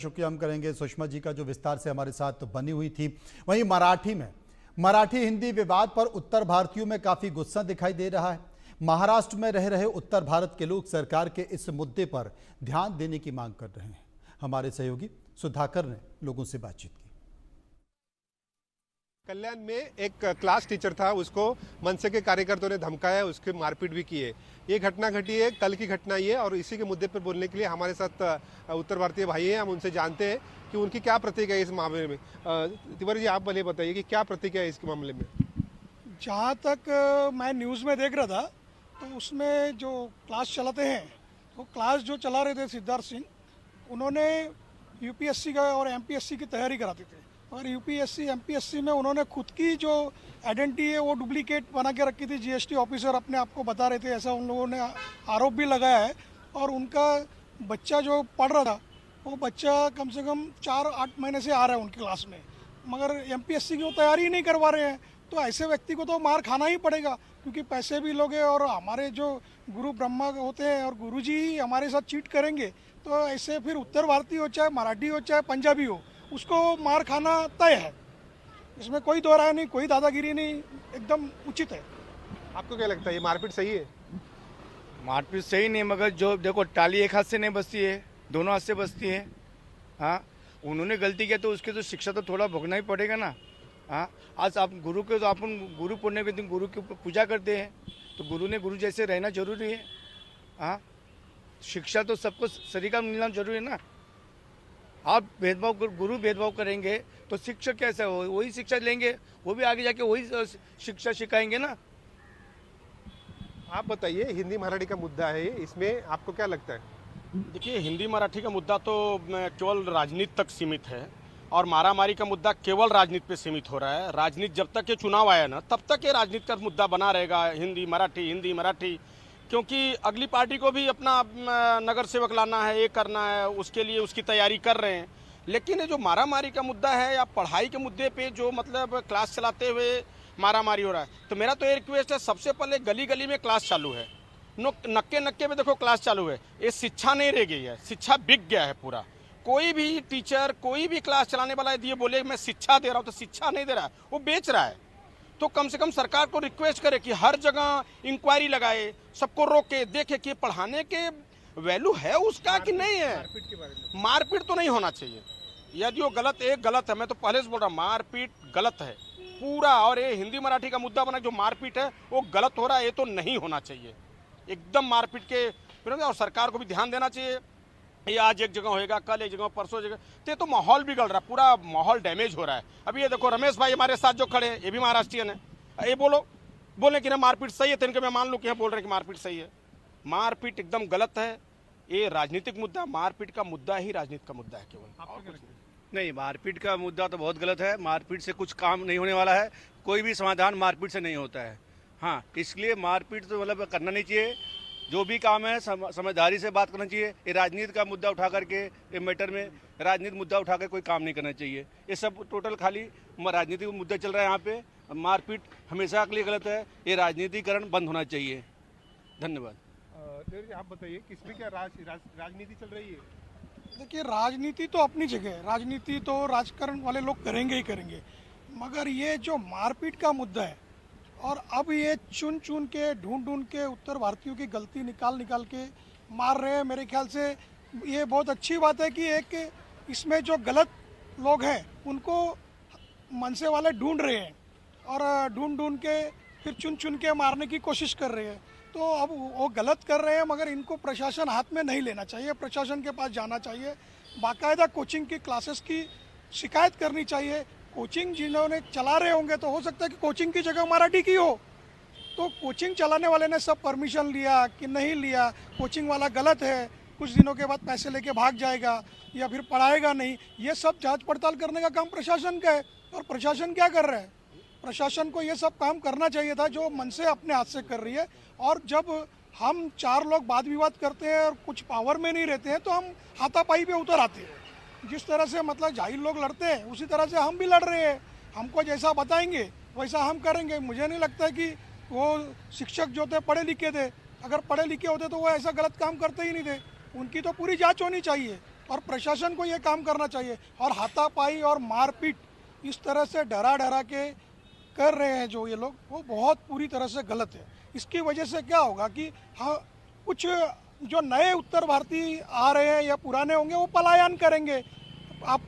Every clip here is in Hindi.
शुक्रिया हम करेंगे सुषमा जी का जो विस्तार से हमारे साथ बनी हुई थी। वहीं मराठी हिंदी विवाद पर उत्तर भारतीयों में काफी गुस्सा दिखाई दे रहा है। महाराष्ट्र में रह रहे उत्तर भारत के लोग सरकार के इस मुद्दे पर ध्यान देने की मांग कर रहे हैं। हमारे सहयोगी सुधाकर ने लोगों से बातचीत की। कल्याण में एक क्लास टीचर था, उसको मनसे के कार्यकर्ताओं ने धमकाया, उसकी मारपीट भी की है। ये घटना घटी है, कल की घटना ये, और इसी के मुद्दे पर बोलने के लिए हमारे साथ उत्तर भारतीय भाई हैं। हम उनसे जानते हैं कि उनकी क्या प्रतिक्रिया है इस मामले में। तिवारी जी, आप भले बताइए कि क्या प्रतिक्रिया है इस मामले में। जहाँ तक मैं न्यूज़ में देख रहा था तो उसमें जो क्लास चलाते हैं, वो क्लास जो चला रहे थे सिद्धार्थ सिंह, उन्होंने यूपीएससी का और एमपीएससी की तैयारी कराते थे, और यूपीएससी एमपीएससी में उन्होंने खुद की जो आइडेंटिटी है वो डुप्लीकेट बना के रखी थी। जीएसटी ऑफिसर अपने आप को बता रहे थे, ऐसा उन लोगों ने आरोप भी लगाया है। और उनका बच्चा जो पढ़ रहा था, वो बच्चा कम से कम 4-8 महीने से आ रहा है उनकी क्लास में, मगर एमपीएससी की वो तैयारी नहीं करवा रहे हैं। तो ऐसे व्यक्ति को तो मार खाना ही पड़ेगा, क्योंकि पैसे भी लोगे और हमारे जो गुरु ब्रह्मा होते हैं और गुरु जी ही हमारे साथ चीट करेंगे, तो ऐसे फिर उत्तर भारतीय हो, चाहे मराठी हो, चाहे पंजाबी हो, उसको मार खाना तय है। इसमें कोई दो राय नहीं, कोई दादागिरी नहीं, एकदम उचित है। आपको क्या लगता है, ये मारपीट सही है? मारपीट सही नहीं, मगर जो देखो टाली एक हाथ से नहीं बजती है, दोनों हाथ से बजती है। हाँ, उन्होंने गलती किया तो उसकी तो शिक्षा तो थोड़ा भोगना ही पड़ेगा ना। हाँ, आज आप गुरु के, तो अपन गुरु पूर्णिमा के दिन गुरु की पूजा करते हैं, तो गुरु ने गुरु जैसे रहना जरूरी है। हाँ, शिक्षा तो सबको सरीका मिलना जरूरी है ना। आप भेदभाव, गुरु भेदभाव करेंगे तो शिक्षक कैसे हो, वही शिक्षा लेंगे, वो भी आगे जाके वही शिक्षा सिखाएंगे ना। आप बताइए, हिंदी मराठी का मुद्दा है, इसमें आपको क्या लगता है? देखिए, हिंदी मराठी का मुद्दा तो केवल राजनीति तक सीमित है, और मारामारी का मुद्दा केवल राजनीति पे सीमित हो रहा है। राजनीति जब तक ये चुनाव आया ना, तब तक ये राजनीति का मुद्दा बना रहेगा, हिंदी मराठी, क्योंकि अगली पार्टी को भी अपना नगर सेवक लाना है, ये करना है, उसके लिए उसकी तैयारी कर रहे हैं। लेकिन ये जो मारामारी का मुद्दा है या पढ़ाई के मुद्दे पे जो मतलब क्लास चलाते हुए मारामारी हो रहा है, तो मेरा तो ये रिक्वेस्ट है, सबसे पहले गली गली में क्लास चालू है, नक्के में देखो क्लास चालू है। ये शिक्षा नहीं रह गई है, शिक्षा बिक गया है पूरा। कोई भी टीचर, कोई भी क्लास चलाने वाला यदि ये बोले मैं शिक्षा दे रहा हूँ, तो शिक्षा नहीं दे रहा है, वो बेच रहा है। तो कम से कम सरकार को रिक्वेस्ट करे कि हर जगह इंक्वायरी लगाए, सबको रोके, देखे कि पढ़ाने के वैल्यू है उसका कि नहीं है। मारपीट तो नहीं होना चाहिए, यदि वो गलत है, मैं तो पहले से बोल रहा हूँ, मारपीट गलत है पूरा। और ये हिंदी मराठी का मुद्दा बना, जो मारपीट है वो गलत हो रहा है, ये तो नहीं होना चाहिए एकदम मारपीट के विरोध। और सरकार को भी ध्यान देना चाहिए, ये आज एक जगह होएगा, कल एक जगह, परसों जगह, तो माहौल बिगड़ रहा है, पूरा माहौल डैमेज हो रहा है। अभी ये देखो, रमेश भाई हमारे साथ जो खड़े हैं, ये भी महाराष्ट्रियन है। ये बोले कि ना मारपीट सही है, तो इनके मैं मान लूँ कि बोल रहे हैं कि मारपीट सही है। मारपीट एकदम गलत है, ये राजनीतिक मुद्दा, मारपीट का मुद्दा ही राजनीति का मुद्दा है केवल। नहीं, मारपीट का मुद्दा तो बहुत गलत है। मारपीट से कुछ काम नहीं होने वाला है, कोई भी समाधान मारपीट से नहीं होता है। हाँ, इसलिए मारपीट तो मतलब करना नहीं चाहिए। जो भी काम है समझदारी से बात करना चाहिए। ये राजनीति का मुद्दा उठा करके, ये मैटर में राजनीतिक मुद्दा उठा कर कोई काम नहीं करना चाहिए। ये सब टोटल खाली राजनीतिक मुद्दा चल रहा है यहाँ पे। मारपीट हमेशा के लिए गलत है, ये राजनीतिकरण बंद होना चाहिए। धन्यवाद। आप बताइए, किसमें क्या राजनीति चल रही है? देखिए, राजनीति तो अपनी जगह है, राजनीति तो राजकारण वाले लोग करेंगे ही करेंगे, मगर ये जो मारपीट का मुद्दा है, और अब ये चुन के ढूंढ के उत्तर भारतीयों की गलती निकाल के मार रहे हैं। मेरे ख्याल से ये बहुत अच्छी बात है कि एक इसमें जो गलत लोग हैं उनको मनसे वाले ढूंढ रहे हैं, और ढूंढ के फिर चुन के मारने की कोशिश कर रहे हैं। तो अब वो गलत कर रहे हैं, मगर इनको प्रशासन हाथ में नहीं लेना चाहिए, प्रशासन के पास जाना चाहिए, बाकायदा कोचिंग की क्लासेस की शिकायत करनी चाहिए। कोचिंग जिन्होंने चला रहे होंगे, तो हो सकता है कि कोचिंग की जगह मराठी की हो, तो कोचिंग चलाने वाले ने सब परमिशन लिया कि नहीं लिया, कोचिंग वाला गलत है, कुछ दिनों के बाद पैसे लेके भाग जाएगा या फिर पढ़ाएगा नहीं, ये सब जांच पड़ताल करने का काम प्रशासन का है। और प्रशासन क्या कर रहा है? प्रशासन को ये सब काम करना चाहिए था जो मनसे अपने हाथ से कर रही है। और जब हम 4 लोग वाद विवाद करते हैं और कुछ पावर में नहीं रहते हैं, तो हम हाथापाई पे उतर आते हैं। जिस तरह से मतलब जाहिल लोग लड़ते हैं, उसी तरह से हम भी लड़ रहे हैं। हमको जैसा बताएंगे वैसा हम करेंगे। मुझे नहीं लगता है कि वो शिक्षक जो थे पढ़े लिखे थे, अगर पढ़े लिखे होते तो वो ऐसा गलत काम करते ही नहीं थे। उनकी तो पूरी जांच होनी चाहिए और प्रशासन को ये काम करना चाहिए। और हाथापाई और मारपीट इस तरह से डरा डरा के कर रहे हैं जो ये लोग, वो बहुत पूरी तरह से गलत है। इसकी वजह से क्या होगा कि हाँ, कुछ जो नए उत्तर भारतीय आ रहे हैं या पुराने होंगे वो पलायन करेंगे। आप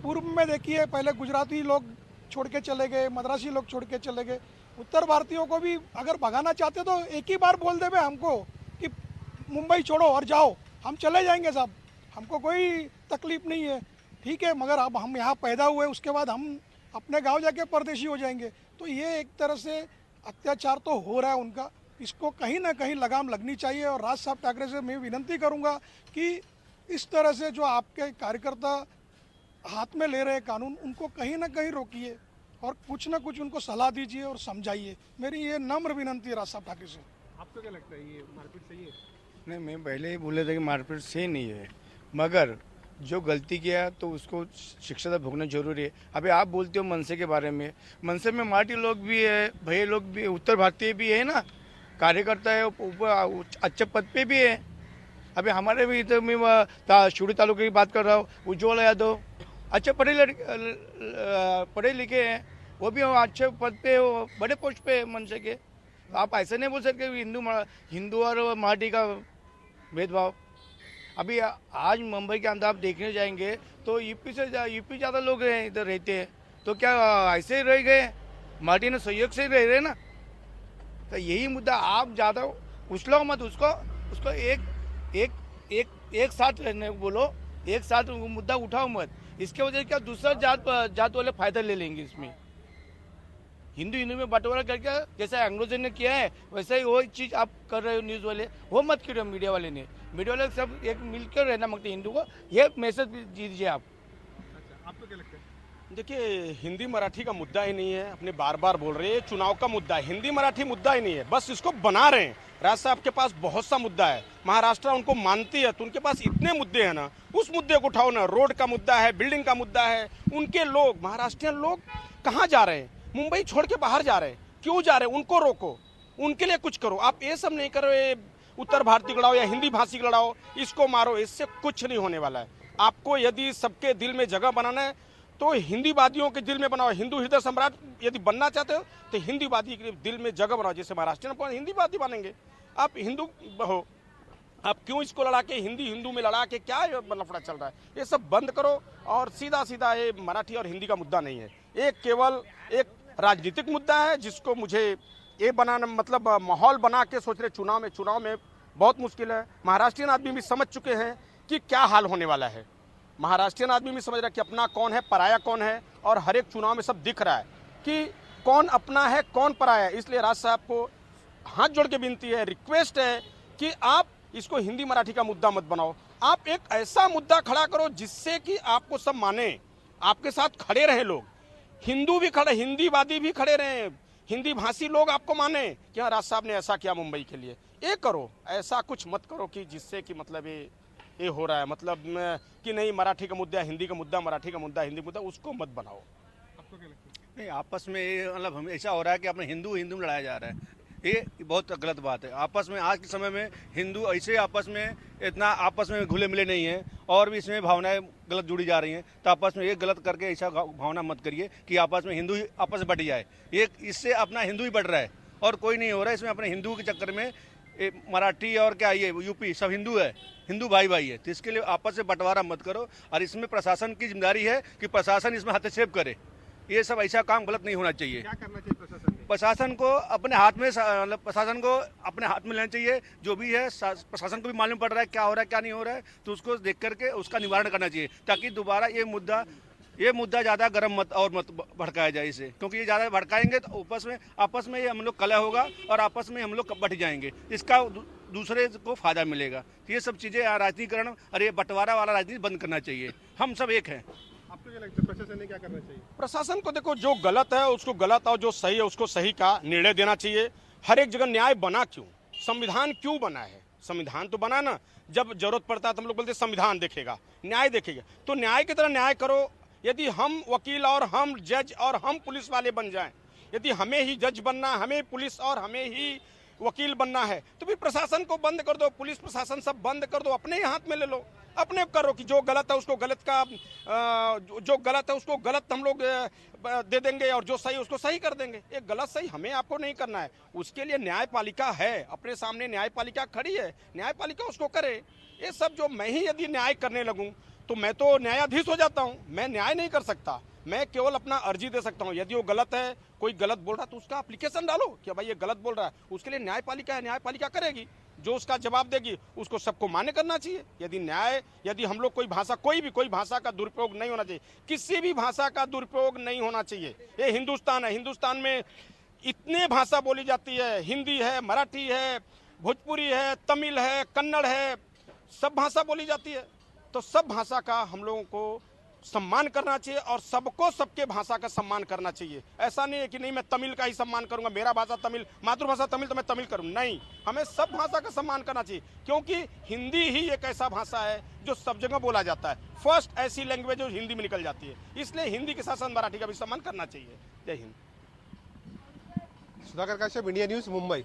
पूर्व में देखिए, पहले गुजराती लोग छोड़ के चले गए, मद्रासी लोग छोड़ के चले गए। उत्तर भारतीयों को भी अगर भगाना चाहते तो एक ही बार बोल दे हमको कि मुंबई छोड़ो और जाओ, हम चले जाएंगे साहब, हमको कोई तकलीफ नहीं है, ठीक है। मगर अब हम यहाँ पैदा हुए, उसके बाद हम अपने गांव जाके परदेशी हो जाएंगे, तो ये एक तरह से अत्याचार तो हो रहा है उनका। इसको कहीं ना कहीं लगाम लगनी चाहिए। और राज साहब ठाकरे से मैं विनंती करूंगा कि इस तरह से जो आपके कार्यकर्ता हाथ में ले रहे हैं कानून, उनको कहीं ना कहीं रोकिए और कुछ ना कुछ उनको सलाह दीजिए और समझाइए। मेरी ये नम्र विनंती है राज साहब ठाकरे से। आपको क्या लगता है, ये मारपीट सही है? नहीं, मैं पहले ही बोले थे कि मारपीट सही नहीं है, मगर जो गलती किया तो उसको शिक्षा तो भोगना जरूरी है। अभी आप बोलते हो मनसे के बारे में, मनसे में माटी लोग भी है, भैया लोग भी, उत्तर भारतीय भी है ना, कार्यकर्ता है, ऊपर अच्छे पद पे भी है। अभी हमारे भी इधर में शिवड़ी तालुके की बात कर रहा हूँ, उज्ज्वल यादव अच्छे पढ़े लिखे हैं, वो भी अच्छे पद पे हो, बड़े पोस्ट पे मनसे के। आप ऐसे नहीं बोल सकते हिंदू और मराठी का भेदभाव। अभी आज मुंबई के अंदर आप देखने जाएंगे तो यूपी ज़्यादा लोग हैं इधर रहते हैं, तो क्या ऐसे ही रह गए? मराठी ने सहयोग से ही रह रहे ना। तो यही मुद्दा आप ज़्यादा उछलो मत, उसको एक साथ रहने बोलो, एक साथ मुद्दा उठाओ मत। इसके वजह से क्या दूसरा जात वाले फायदा ले लेंगे इसमें। हिंदू में बंटवारा करके जैसा अंग्रेजों ने किया है वैसा ही वो चीज़ आप कर रहे हो न्यूज़ वाले, वो मत करो। मीडिया वाले सब एक मिलकर रहना मांगते हिंदू को, ये मैसेज दीजिए आप। अच्छा, आपको क्या लगता है? देखिए, हिंदी मराठी का मुद्दा ही नहीं है, अपने बार बार बोल रहे हैं, चुनाव का मुद्दा है। हिंदी मराठी मुद्दा ही नहीं है, बस इसको बना रहे हैं। राज साहब के पास बहुत सा मुद्दा है, महाराष्ट्र उनको मानती है तो उनके पास इतने मुद्दे हैं ना, उस मुद्दे को उठाओ ना। रोड का मुद्दा है, बिल्डिंग का मुद्दा है। उनके लोग, महाराष्ट्रियन लोग कहाँ जा रहे हैं? मुंबई छोड़ के बाहर जा रहे हैं, क्यों जा रहे हैं? उनको रोको, उनके लिए कुछ करो। आप ये सब नहीं करो, ये उत्तर भारतीय लड़ाओ या हिंदी भाषी लड़ाओ, इसको मारो, इससे कुछ नहीं होने वाला है। आपको यदि सबके दिल में जगह बनाना है तो हिंदीवादियों के दिल में बनाओ। हिंदू हृदय सम्राट यदि बनना चाहते हो तो हिंदीवादी के दिल में जगह बनाओ। जैसे महाराष्ट्र हिंदीवादी बनेंगे, आप हिंदू हो, आप क्यों इसको लड़ा के हिंदू में लड़ा के क्या लफड़ा चल रहा है? ये सब बंद करो। और सीधा सीधा ये मराठी और हिंदी का मुद्दा नहीं है, ये केवल एक राजनीतिक मुद्दा है जिसको मुझे ये बनाना, मतलब माहौल बना के सोच रहे चुनाव में बहुत मुश्किल है। महाराष्ट्रियन आदमी भी समझ चुके हैं कि क्या हाल होने वाला है। महाराष्ट्रियन आदमी भी समझ रहा है कि अपना कौन है, पराया कौन है, और हर एक चुनाव में सब दिख रहा है कि कौन अपना है, कौन पराया है। इसलिए राज साहब को हाथ जोड़ के विनती है, रिक्वेस्ट है कि आप इसको हिंदी मराठी का मुद्दा मत बनाओ। आप एक ऐसा मुद्दा खड़ा करो जिससे कि आपको सब माने, आपके साथ खड़े रहे लोग। हिंदू भी खड़े, हिंदीवादी भी खड़े रहे, हिंदी भाषी लोग आपको माने कि हाँ, राज साहब ने ऐसा किया मुंबई के लिए। ये करो, ऐसा कुछ मत करो कि जिससे कि मतलब ये हो रहा है, मतलब कि नहीं मराठी का मुद्दा हिंदी का मुद्दा, मराठी का मुद्दा हिंदी मुद्दा, उसको मत बनाओ। आपको क्या लगता है? नहीं, आपस में ये मतलब हम ऐसा हो रहा है कि अपने हिंदू में लड़ाया जा रहा है, ये बहुत गलत बात है। आपस में आज के समय में हिंदू ऐसे आपस में इतना आपस में घुले मिले नहीं हैं, और भी इसमें भावनाएं गलत जुड़ी जा रही हैं। तो आपस में ये गलत करके ऐसा भावना मत करिए कि आपस में हिंदू ही आपस में बट जाए। ये इससे अपना हिंदू ही बढ़ रहा है और कोई नहीं हो रहा है। इसमें अपने हिंदू के चक्कर में मराठी और क्या ये यूपी सब हिंदू है, हिंदू भाई भाई है। तो इसके लिए आपस में बंटवारा मत करो। और इसमें प्रशासन की जिम्मेदारी है कि प्रशासन इसमें हस्तक्षेप करे। ये सब ऐसा काम गलत नहीं होना चाहिए। क्या करना चाहिए प्रशासन को? प्रशासन को अपने हाथ में, मतलब प्रशासन को अपने हाथ में लेना चाहिए। जो भी है प्रशासन को भी मालूम पड़ रहा है क्या हो रहा है क्या नहीं हो रहा है, तो उसको देख करके उसका निवारण करना चाहिए, ताकि दोबारा ये मुद्दा ज़्यादा गर्म मत भड़काया जाए इसे। क्योंकि ये ज़्यादा भड़काएंगे तो आपस में ये हम लोग कलह होगा और आपस में हम लोग बट जाएंगे, इसका दूसरे को फायदा मिलेगा। तो ये सब चीज़ें राजनीतिकरण और ये बंटवारा वाला राजनीति बंद करना चाहिए। हम सब एक हैं। आपको क्या लगता है प्रशासन ने क्या करना चाहिए? प्रशासन को देखो, जो गलत है उसको गलत और जो सही है उसको सही का निर्णय देना चाहिए। हर एक जगह न्याय बना क्यों? संविधान क्यों बना है? संविधान तो बना ना, जब जरूरत पड़ता है तो हम लोग बोलते संविधान देखेगा, न्याय देखेगा। तो न्याय की तरह न्याय करो। यदि हम वकील और हम जज और हम पुलिस वाले बन जाएं, यदि हमें ही जज बनना, हमें पुलिस और हमें ही वकील बनना है, तो फिर प्रशासन को बंद कर दो, पुलिस प्रशासन सब बंद कर दो, अपने ही हाथ में ले लो। अपने करो कि जो गलत है उसको गलत का जो गलत है उसको गलत हम लोग दे देंगे और जो सही उसको सही कर देंगे। ये गलत सही हमें आपको नहीं करना है, उसके लिए न्यायपालिका है, अपने सामने न्यायपालिका खड़ी है, न्यायपालिका उसको करे। ये सब जो मैं ही यदि न्याय करने लगूं तो मैं तो न्यायाधीश हो जाता हूं, मैं न्याय नहीं कर सकता, मैं केवल अपना अर्जी दे सकता हूं। यदि वो गलत है, कोई गलत बोल रहा है तो उसका एप्लीकेशन डालो कि भाई ये गलत बोल रहा है, उसके लिए न्यायपालिका है, न्यायपालिका करेगी, जो उसका जवाब देगी उसको सबको मान्य करना चाहिए। यदि हम लोग कोई भाषा का दुरुपयोग नहीं होना चाहिए, किसी भी भाषा का दुरुपयोग नहीं होना चाहिए। ये हिंदुस्तान है, हिंदुस्तान में इतने भाषा बोली जाती है, हिंदी है, मराठी है, भोजपुरी है, तमिल है, कन्नड़ है, सब भाषा बोली जाती है। तो सब भाषा का हम लोगों को सम्मान करना चाहिए और सबको सबके भाषा का सम्मान करना चाहिए। ऐसा नहीं है कि नहीं मैं तमिल का ही सम्मान करूंगा, मेरा भाषा तमिल, मातृभाषा तमिल तो मैं तमिल करूं, नहीं, हमें सब भाषा का सम्मान करना चाहिए, क्योंकि हिंदी ही एक ऐसा भाषा है जो सब जगह बोला जाता है, फर्स्ट ऐसी लैंग्वेज जो हिंदी में निकल जाती है, इसलिए हिंदी के साथ साथ मराठी का भी सम्मान करना चाहिए। जय हिंद। Sudhakar Kashyap, India news, Mumbai.